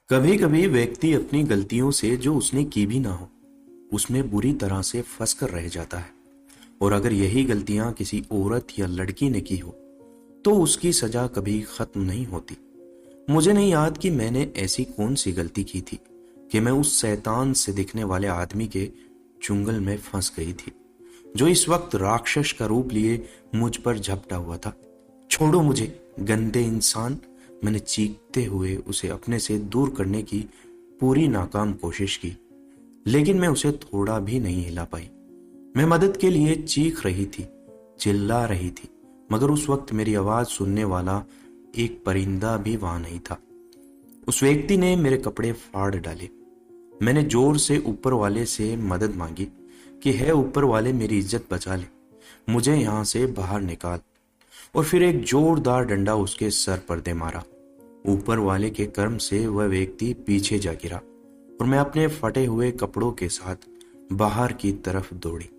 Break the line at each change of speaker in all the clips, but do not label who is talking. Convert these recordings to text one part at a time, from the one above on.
कभी कभी व्यक्ति अपनी गलतियों से जो उसने की भी ना हो उसमें बुरी तरह से फंस कर रह जाता है। और अगर यही गलतियां किसी औरत या लड़की ने की हो तो उसकी सजा कभी खत्म नहीं होती। मुझे नहीं याद कि मैंने ऐसी कौन सी गलती की थी कि मैं उस शैतान से दिखने वाले आदमी के चुंगल में फंस गई थी, जो इस वक्त राक्षस का रूप लिए मुझ पर झपटा हुआ था। छोड़ो मुझे, गंदे इंसान। मैंने चीखते हुए उसे अपने से दूर करने की पूरी नाकाम कोशिश की, लेकिन मैं उसे थोड़ा भी नहीं हिला पाई। मैं मदद के लिए चीख रही थी, चिल्ला रही थी, मगर उस वक्त मेरी आवाज सुनने वाला एक परिंदा भी वहां नहीं था। उस व्यक्ति ने मेरे कपड़े फाड़ डाले। मैंने जोर से ऊपर वाले से मदद मांगी कि है ऊपर वाले, मेरी इज्जत बचा ले, मुझे यहां से बाहर निकाल। और फिर एक जोरदार डंडा उसके सर पर दे मारा। ऊपर वाले के कर्म से वह व्यक्ति पीछे जा गिरा और मैं अपने फटे हुए कपड़ों के साथ बाहर की तरफ दौड़ी।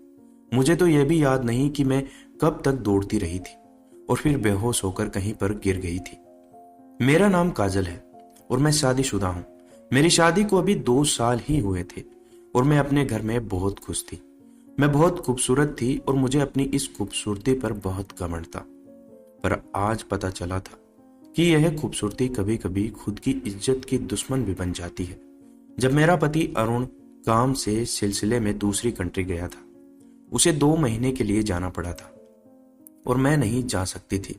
मुझे तो यह भी याद नहीं कि मैं कब तक दौड़ती रही थी और फिर बेहोश होकर कहीं पर गिर गई थी। मेरा नाम काजल है और मैं शादीशुदा हूं। मेरी शादी को अभी 2 साल ही हुए थे और मैं अपने घर में बहुत खुश थी। मैं बहुत खूबसूरत थी और मुझे अपनी इस खूबसूरती पर बहुत घमंड था। पर आज पता चला था कि यह खूबसूरती कभी कभी खुद की इज्जत की दुश्मन भी बन जाती है। जब मेरा पति अरुण काम से सिलसिले में दूसरी कंट्री गया था, उसे 2 महीने के लिए जाना पड़ा था और मैं नहीं जा सकती थी।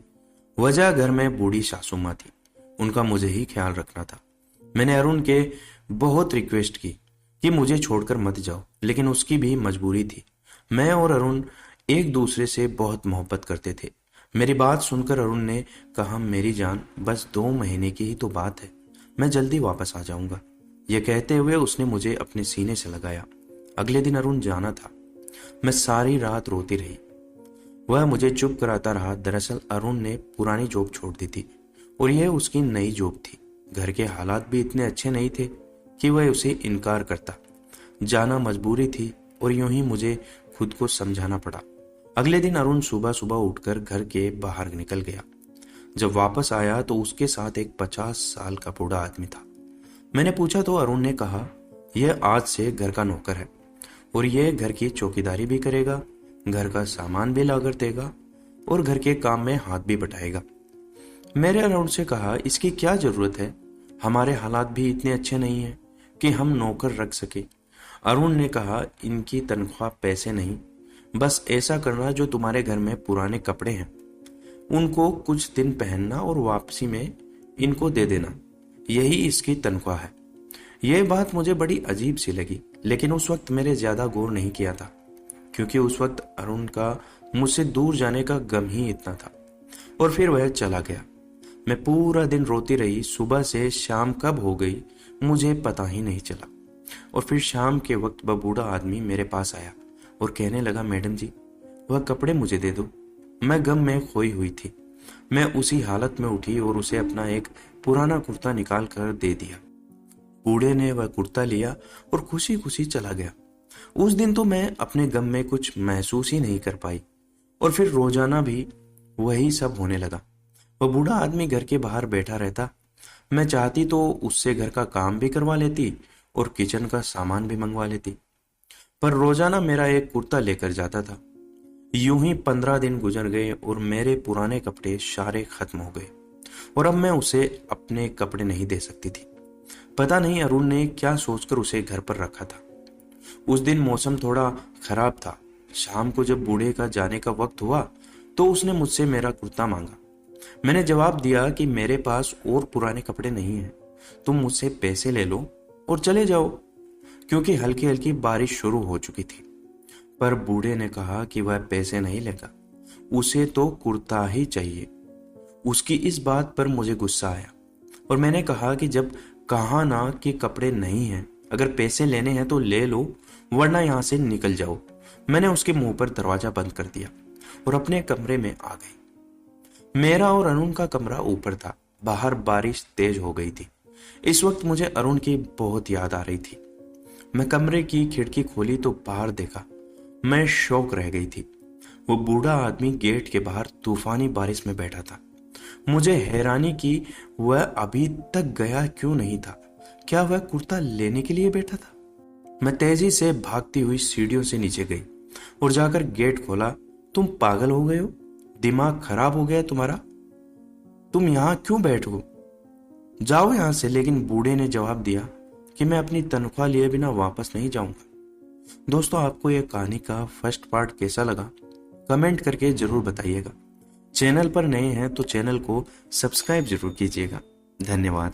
वजह घर में बूढ़ी सासू माँ थी, उनका मुझे ही ख्याल रखना था। मैंने अरुण के बहुत रिक्वेस्ट की कि मुझे छोड़कर मत जाओ, लेकिन उसकी भी मजबूरी थी। मैं और अरुण एक दूसरे से बहुत मोहब्बत करते थे। मेरी बात सुनकर अरुण ने कहा, मेरी जान, बस 2 महीने की ही तो बात है, मैं जल्दी वापस आ जाऊंगा। यह कहते हुए उसने मुझे अपने सीने से लगाया। अगले दिन अरुण जाना था। मैं सारी रात रोती रही। वह मुझे चुप कराता रहा। दरअसल अरुण ने पुरानी जॉब छोड़ दी थी और यह उसकी नई जॉब थी। घर के हालात भी इतने अच्छे नहीं थे कि वह उसे इनकार करता। जाना मजबूरी थी और यूं ही मुझे खुद को समझाना पड़ा। अगले दिन अरुण सुबह सुबह उठकर घर के बाहर निकल गया। जब वापस आया तो उसके साथ एक 50 साल का बूढ़ा आदमी था। मैंने पूछा तो अरुण ने कहा, यह आज से घर का नौकर है और यह घर की चौकीदारी भी करेगा, घर का सामान भी लाकर देगा और घर के काम में हाथ भी बटाएगा। मैंने अरुण से कहा, इसकी क्या जरूरत है, हमारे हालात भी इतने अच्छे नहीं हैं कि हम नौकर रख सके। अरुण ने कहा, इनकी तनख्वाह पैसे नहीं, बस ऐसा करना जो तुम्हारे घर में पुराने कपड़े हैं उनको कुछ दिन पहनना और वापसी में इनको दे देना, यही इसकी तनख्वाह है। यह बात मुझे बड़ी अजीब सी लगी, लेकिन उस वक्त मैंने ज्यादा गौर नहीं किया था, क्योंकि उस वक्त अरुण का मुझसे दूर जाने का गम ही इतना था। और फिर वह चला गया। मैं पूरा दिन रोती रही। सुबह से शाम कब हो गई मुझे पता ही नहीं चला। और फिर शाम के वक्त वह बूढ़ा आदमी मेरे पास आया और कहने लगा, मैडम जी, वह कपड़े मुझे दे दो। मैं गम में खोई हुई थी। मैं उसी हालत में उठी और उसे अपना एक पुराना कुर्ता निकाल कर दे दिया। बूढ़े ने वह कुर्ता लिया और खुशी खुशी चला गया। उस दिन तो मैं अपने गम में कुछ महसूस ही नहीं कर पाई। और फिर रोजाना भी वही सब होने लगा। वह बूढ़ा आदमी घर के बाहर बैठा रहता। मैं चाहती तो उससे घर का काम भी करवा लेती और किचन का सामान भी मंगवा लेती, पर रोजाना मेरा एक कुर्ता लेकर जाता था। यूं ही 15 दिन गुजर गए और मेरे पुराने कपड़े सारे खत्म हो गए और अब मैं उसे अपने कपड़े नहीं दे सकती थी। पता नहीं अरुण ने क्या सोचकर उसे घर पर रखा था। उस दिन मौसम थोड़ा खराब था। शाम को जब बूढ़े का जाने का वक्त हुआ तो उसने मुझसे मेरा कुर्ता मांगा। मैंने जवाब दिया कि मेरे पास और पुराने कपड़े नहीं हैं, तुम मुझसे पैसे ले लो और चले जाओ, क्योंकि हल्की हल्की बारिश शुरू हो चुकी थी। पर बूढ़े ने कहा कि वह पैसे नहीं लेगा, उसे तो कुर्ता ही चाहिए। उसकी इस बात पर मुझे गुस्सा आया और मैंने कहा कि जब कहा ना कि कपड़े नहीं हैं, अगर पैसे लेने हैं तो ले लो, वरना यहां से निकल जाओ। मैंने उसके मुंह पर दरवाजा बंद कर दिया और अपने कमरे में आ गई। मेरा और अरुण का कमरा ऊपर था। बाहर बारिश तेज हो गई थी। इस वक्त मुझे अरुण की बहुत याद आ रही थी। मैं कमरे की खिड़की खोली तो बाहर देखा। मैं शौक रह गई थी। वो बूढ़ा आदमी गेट के बाहर तूफानी बारिश में बैठा था। मुझे हैरानी की वह अभी तक गया क्यों नहीं था। क्या वह कुर्ता लेने के लिए बैठा था? मैं तेजी से भागती हुई सीढ़ियों से नीचे गई और जाकर गेट खोला। तुम पागल हो गए हो? दिमाग खराब हो गया तुम्हारा? तुम यहाँ क्यों बैठो? जाओ यहाँ से। लेकिन बूढ़े ने जवाब दिया कि मैं अपनी तनख्वाह लिए बिना वापस नहीं जाऊंगा। दोस्तों, आपको यह कहानी का फर्स्ट पार्ट कैसा लगा कमेंट करके जरूर बताइएगा। चैनल पर नए हैं तो चैनल को सब्सक्राइब जरूर कीजिएगा। धन्यवाद।